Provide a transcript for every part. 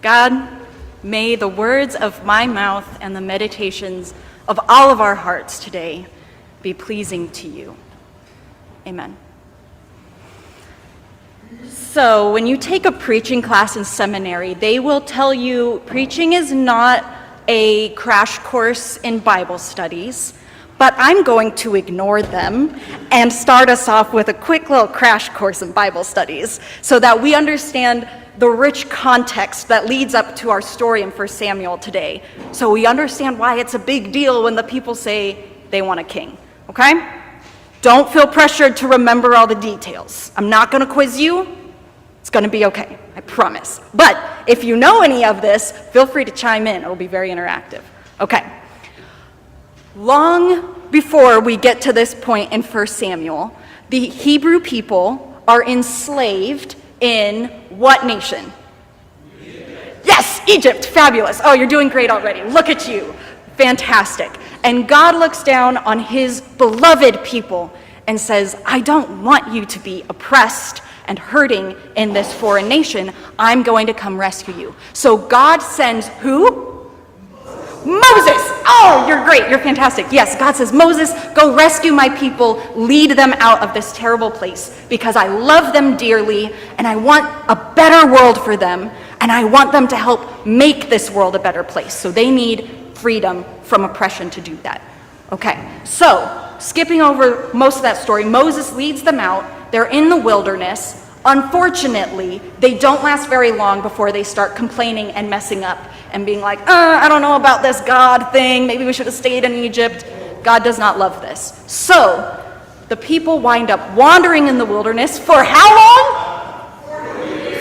God, may the words of my mouth and the meditations of all of our hearts today be pleasing to you. Amen. So when you take a preaching class in seminary, they will tell you preaching is not a crash course in Bible studies, but I'm going to ignore them and start us off with a quick little crash course in Bible studies so that we understand the rich context that leads up to our story in 1 Samuel today. So we understand why it's a big deal when the people say they want a king, okay? Don't feel pressured to remember all the details. I'm not gonna quiz you. It's gonna be okay, I promise. But if you know any of this, feel free to chime in. It'll be very interactive. Okay. Long before we get to this point in 1 Samuel, the Hebrew people are enslaved in what nation? Egypt. Yes, Egypt, fabulous. Oh, you're doing great already. Look at you, fantastic. And God looks down on his beloved people and says, I don't want you to be oppressed and hurting in this foreign nation. I'm going to come rescue you. So God sends who? Moses. Oh, you're great. You're fantastic. Yes, God says, Moses, go rescue my people, lead them out of this terrible place because I love them dearly and I want a better world for them and I want them to help make this world a better place. So they need freedom from oppression to do that. Okay, so skipping over most of that story, Moses leads them out. They're in the wilderness. Unfortunately, they don't last very long before they start complaining and messing up and being like, I don't know about this God thing. Maybe we should have stayed in Egypt. God does not love this. So the people wind up wandering in the wilderness for how long? 40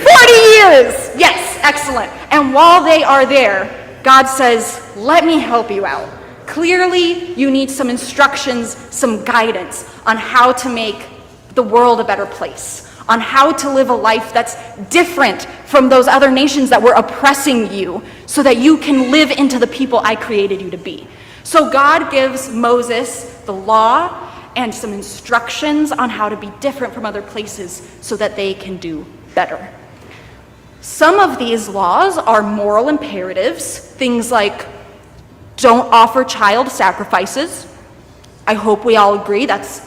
years. Yes, excellent. And while they are there, God says, let me help you out. Clearly, you need some instructions, some guidance on how to make the world a better place, on how to live a life that's different from those other nations that were oppressing you so that you can live into the people I created you to be. So God gives Moses the law and some instructions on how to be different from other places so that they can do better. Some of these laws are moral imperatives, things like don't offer child sacrifices. I hope we all agree that's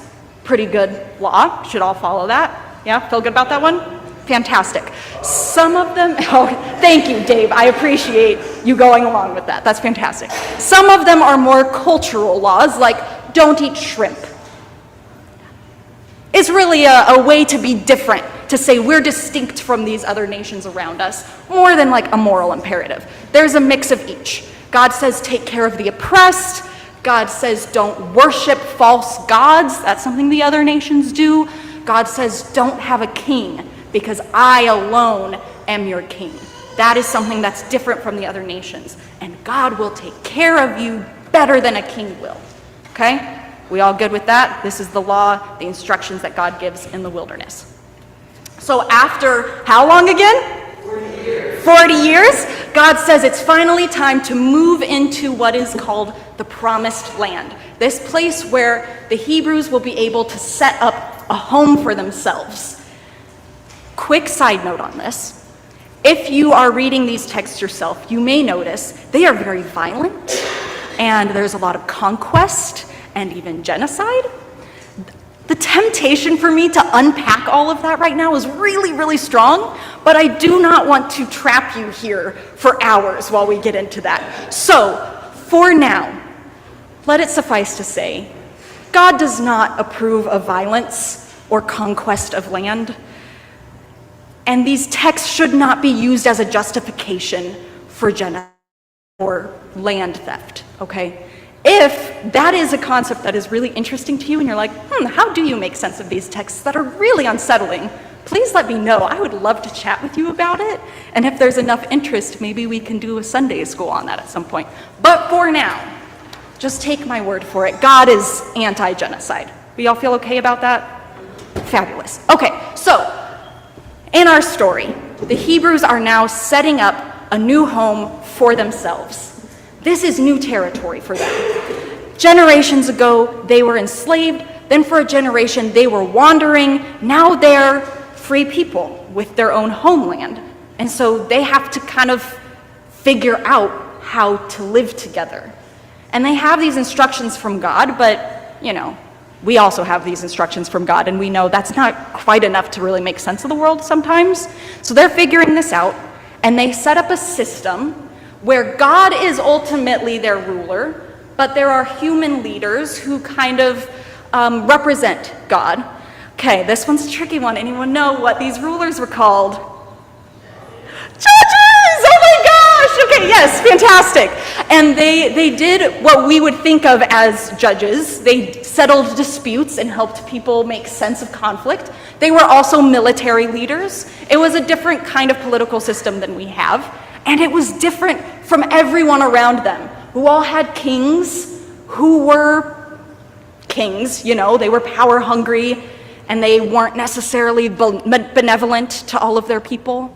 pretty good law. Should all follow that. Yeah, feel good about that one? Fantastic. Some of them, oh, thank you, Dave. I appreciate you going along with that. That's fantastic. Some of them are more cultural laws, like don't eat shrimp. It's really a way to be different, to say we're distinct from these other nations around us, more than like a moral imperative. There's a mix of each. God says take care of the oppressed. God says don't worship false gods. That's something the other nations do. God says don't have a king because I alone am your king. That is something that's different from the other nations. And God will take care of you better than a king will. Okay? We all good with that? This is the law, the instructions that God gives in the wilderness. So after how long again? 40 years. 40 years, God says it's finally time to move into what is called the Promised Land. This place where the Hebrews will be able to set up a home for themselves. Quick side note on this. If you are reading these texts yourself, you may notice they are very violent and there's a lot of conquest and even genocide. The temptation for me to unpack all of that right now is really, really strong, but I do not want to trap you here for hours while we get into that. So, for now, let it suffice to say, God does not approve of violence or conquest of land, and these texts should not be used as a justification for genocide or land theft, okay? If that is a concept that is really interesting to you and you're like, how do you make sense of these texts that are really unsettling? Please let me know. I would love to chat with you about it. And if there's enough interest, maybe we can do a Sunday school on that at some point. But for now, just take my word for it. God is anti-genocide. We all feel okay about that? Fabulous. Okay, so in our story, the Hebrews are now setting up a new home for themselves. This is new territory for them. Generations ago, they were enslaved. Then for a generation, they were wandering. Now they're free people with their own homeland. And so they have to kind of figure out how to live together. And they have these instructions from God, but, we also have these instructions from God, and we know that's not quite enough to really make sense of the world sometimes. So they're figuring this out, and they set up a system where God is ultimately their ruler, but there are human leaders who kind of represent God. Okay, this one's a tricky one. Anyone know what these rulers were called? Judges! Oh my gosh! Okay, yes, fantastic. And they did what we would think of as judges. They settled disputes and helped people make sense of conflict. They were also military leaders. It was a different kind of political system than we have. And it was different from everyone around them, who all had kings who were kings, they were power hungry, and they weren't necessarily benevolent to all of their people.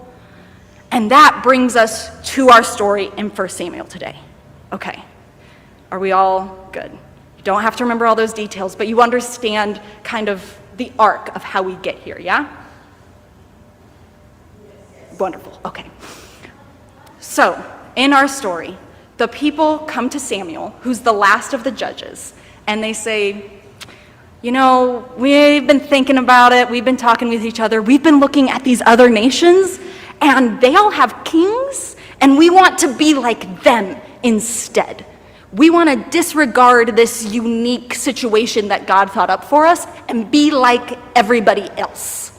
And that brings us to our story in 1 Samuel today. Okay, are we all good? You don't have to remember all those details, but you understand kind of the arc of how we get here, yeah? Yes. Wonderful, okay. So, in our story, the people come to Samuel, who's the last of the judges, and they say, we've been thinking about it, we've been talking with each other, we've been looking at these other nations, and they all have kings, and we want to be like them instead. We want to disregard this unique situation that God thought up for us and be like everybody else.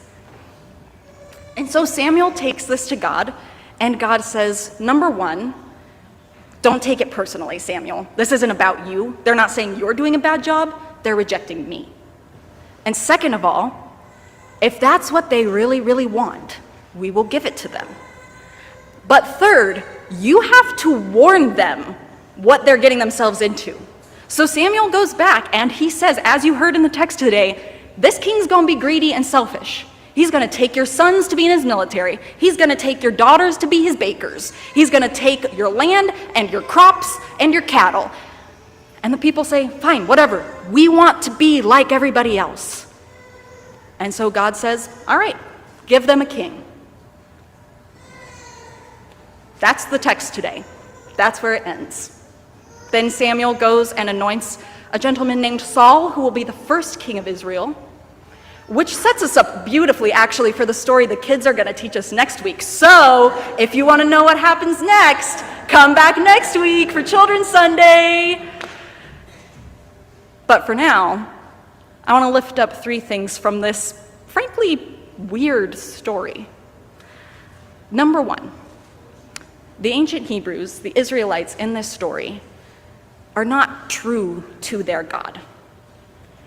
And so Samuel takes this to God, and God says, number one, don't take it personally, Samuel. This isn't about you. They're not saying you're doing a bad job. They're rejecting me. And second of all, if that's what they really, really want, we will give it to them. But third, you have to warn them what they're getting themselves into. So Samuel goes back and he says, as you heard in the text today, this king's gonna be greedy and selfish. He's gonna take your sons to be in his military. He's gonna take your daughters to be his bakers. He's gonna take your land and your crops and your cattle. And the people say, fine, whatever. We want to be like everybody else. And so God says, all right, give them a king. That's the text today. That's where it ends. Then Samuel goes and anoints a gentleman named Saul, who will be the first king of Israel, which sets us up beautifully, actually, for the story the kids are going to teach us next week. So, if you want to know what happens next, come back next week for Children's Sunday. But for now, I want to lift up three things from this, frankly, weird story. Number one, the ancient Hebrews, the Israelites in this story, are not true to their God.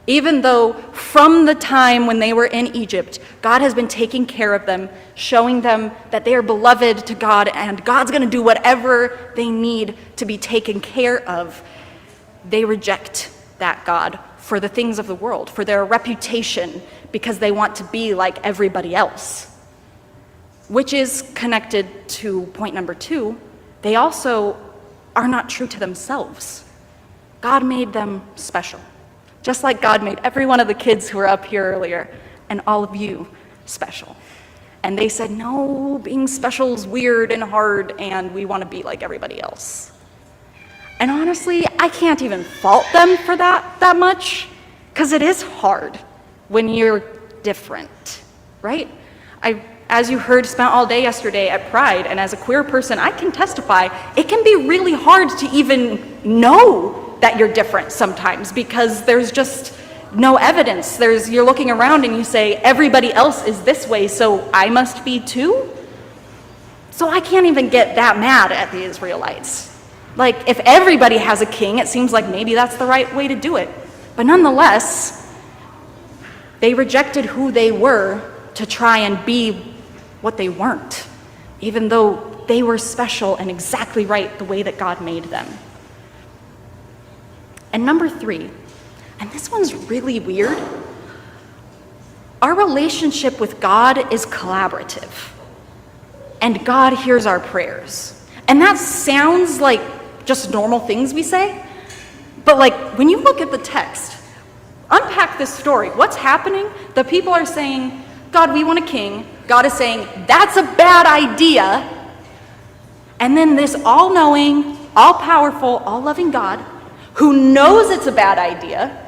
Even though from the time when they were in Egypt, God has been taking care of them, showing them that they are beloved to God, and God's going to do whatever they need to be taken care of, they reject that God for the things of the world, for their reputation, because they want to be like everybody else. Which is connected to point number two, they also are not true to themselves. God made them special. Just like God made every one of the kids who were up here earlier, and all of you special. And they said, no, being special is weird and hard, and we want to be like everybody else. And honestly, I can't even fault them for that much, because it is hard when you're different, right? As you heard, spent all day yesterday at Pride, and as a queer person, I can testify, it can be really hard to even know that you're different sometimes, because there's just no evidence. You're looking around and you say, everybody else is this way, so I must be too? So I can't even get that mad at the Israelites. Like, if everybody has a king, it seems like maybe that's the right way to do it. But nonetheless, they rejected who they were to try and be what they weren't, even though they were special and exactly right the way that God made them. And number three, and this one's really weird, our relationship with God is collaborative, and God hears our prayers. And that sounds like just normal things we say, but like when you look at the text, unpack this story, what's happening? The people are saying, God, we want a king. God is saying, that's a bad idea. And then this all-knowing, all-powerful, all-loving God, who knows it's a bad idea,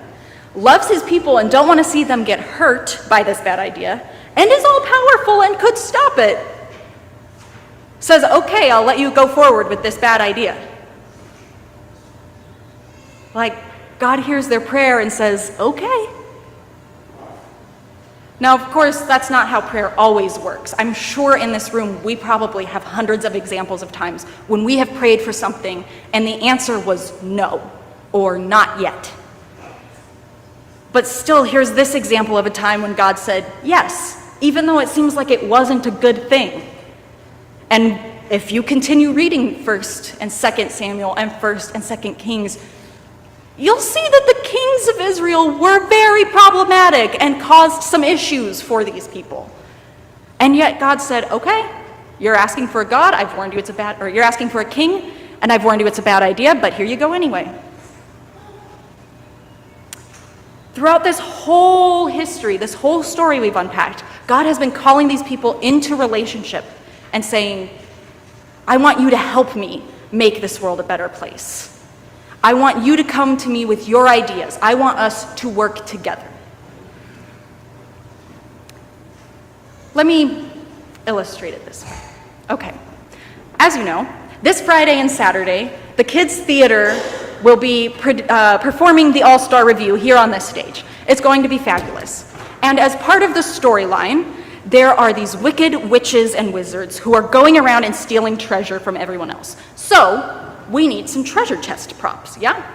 loves his people and don't want to see them get hurt by this bad idea, and is all-powerful and could stop it, says, okay, I'll let you go forward with this bad idea. Like, God hears their prayer and says, okay. Now, of course, that's not how prayer always works. I'm sure in this room we probably have hundreds of examples of times when we have prayed for something and the answer was no, or not yet. But still, here's this example of a time when God said yes, even though it seems like it wasn't a good thing. And if you continue reading 1st and 2nd Samuel and 1st and 2nd Kings, you'll see that the kings of Israel were very problematic and caused some issues for these people. And yet God said, okay, you're asking for a God, I've warned you it's a bad, or you're asking for a king, and I've warned you it's a bad idea, but here you go anyway. Throughout this whole history, this whole story we've unpacked, God has been calling these people into relationship and saying, I want you to help me make this world a better place. I want you to come to me with your ideas. I want us to work together. Let me illustrate it this way. Okay, as you know, this Friday and Saturday, the Kids Theater will be performing the All-Star Review here on this stage. It's going to be fabulous. And as part of the storyline, there are these wicked witches and wizards who are going around and stealing treasure from everyone else. So, we need some treasure chest props, yeah?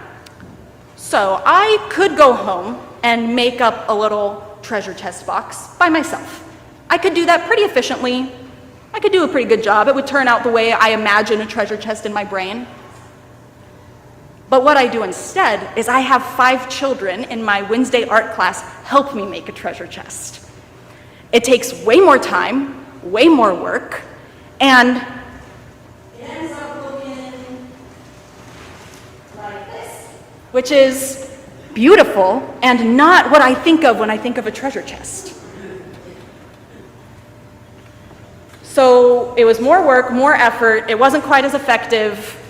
So I could go home and make up a little treasure chest box by myself. I could do that pretty efficiently. I could do a pretty good job. It would turn out the way I imagine a treasure chest in my brain. But what I do instead is I have 5 children in my Wednesday art class help me make a treasure chest. It takes way more time, way more work, and it ends up looking like this, which is beautiful and not what I think of when I think of a treasure chest. So it was more work, more effort, it wasn't quite as effective,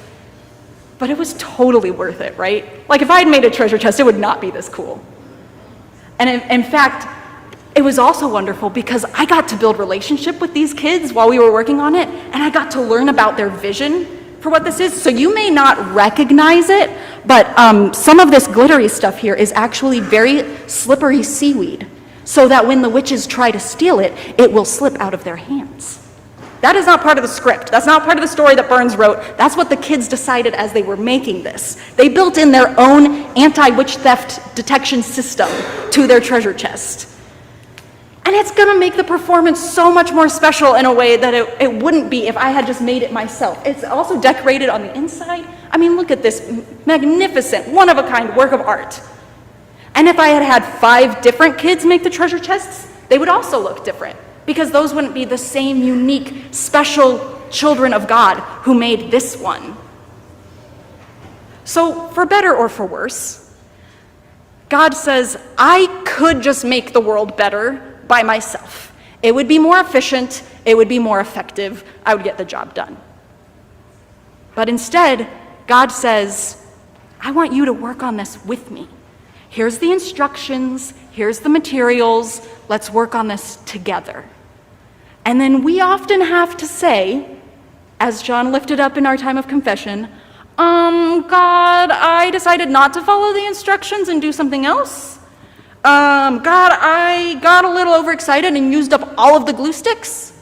but it was totally worth it, right? Like if I had made a treasure chest, it would not be this cool. And in fact, it was also wonderful because I got to build relationship with these kids while we were working on it, and I got to learn about their vision for what this is. So you may not recognize it, but some of this glittery stuff here is actually very slippery seaweed, so that when the witches try to steal it, it will slip out of their hands. That is not part of the script. That's not part of the story that Burns wrote. That's what the kids decided as they were making this. They built in their own anti-witch theft detection system to their treasure chest. And it's gonna make the performance so much more special in a way that it wouldn't be if I had just made it myself. It's also decorated on the inside. I mean, look at this magnificent, one-of-a-kind work of art. And if I had had 5 different kids make the treasure chests, they would also look different, because those wouldn't be the same unique, special children of God who made this one. So, for better or for worse, God says, I could just make the world better by myself. It would be more efficient, it would be more effective, I would get the job done. But instead, God says, I want you to work on this with me. Here's the instructions, here's the materials, let's work on this together. And then we often have to say, as John lifted up in our time of confession, God, I decided not to follow the instructions and do something else. God, I got a little overexcited and used up all of the glue sticks.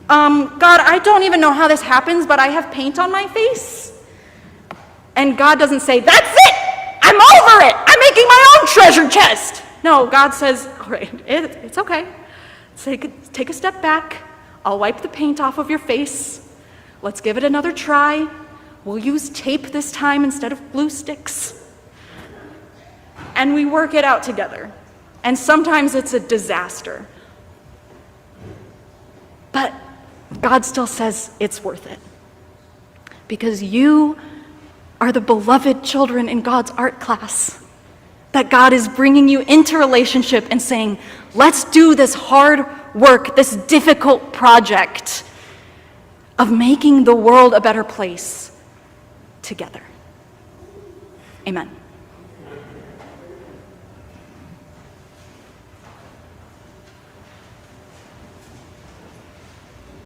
God, I don't even know how this happens, but I have paint on my face. And God doesn't say, that's it! I'm over it! I'm making my own treasure chest! No, God says, all right, it's okay. Take a step back. I'll wipe the paint off of your face. Let's give it another try. We'll use tape this time instead of glue sticks. And we work it out together. And sometimes it's a disaster. But God still says it's worth it. Because you are the beloved children in God's art class. That God is bringing you into relationship and saying, let's do this hard work, this difficult project. of making the world a better place together. Amen.